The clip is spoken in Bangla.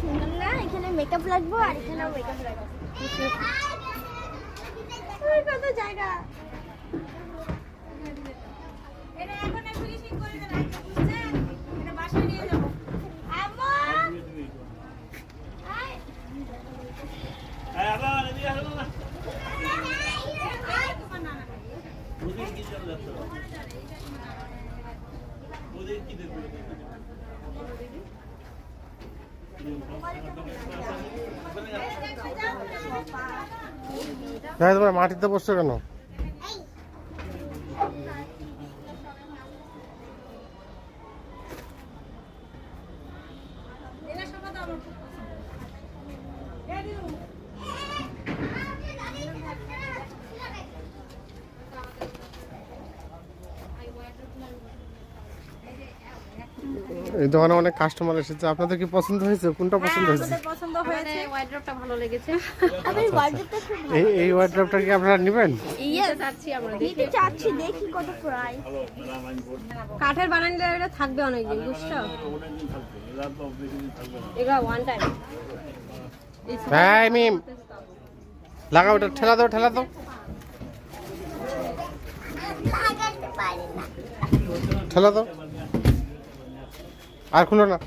সুন্দর না, এখানে মেকআপ লাগবে আর এখানেও মেকআপ লাগবে। কত জায়গা এটা এখন ফিনিশিং করে দেন, আজকে বুঝছেন এটা বাসায় নিয়ে যাব। আম্মা আয় আয় বাবা এদিকে আসো না, তোমার নানা ওদিকে কি চলে যাচ্ছে, ওদিকে কি দেখবে তোমার মাটিতে বসছো কেন? এই দোকানে অনেক কাস্টমার এসেছে, আপনাদের কি পছন্দ হয়েছে? কোনটা পছন্দ হয়েছে? পছন্দ হয়েছে, ওয়ার্ড্রপটা ভালো লেগেছে। আমি ওয়ার্ড্রপটা খুব ভালো। এই ওয়ার্ড্রপটা কি আপনারা নেবেন? ইয়েস, চাচ্ছি আমরা, নিতে চাচ্ছি, দেখি কত প্রাইস। কাঠের বানাইলে এটা থাকবে অনেক দিন, বুঝছো? এগুলা ওয়ান টাইম। ভাই মিম লাগাও, ওটা ঠেলা দাও, ঠেলা দাও, ঠেলা দাও, আর খুলো না।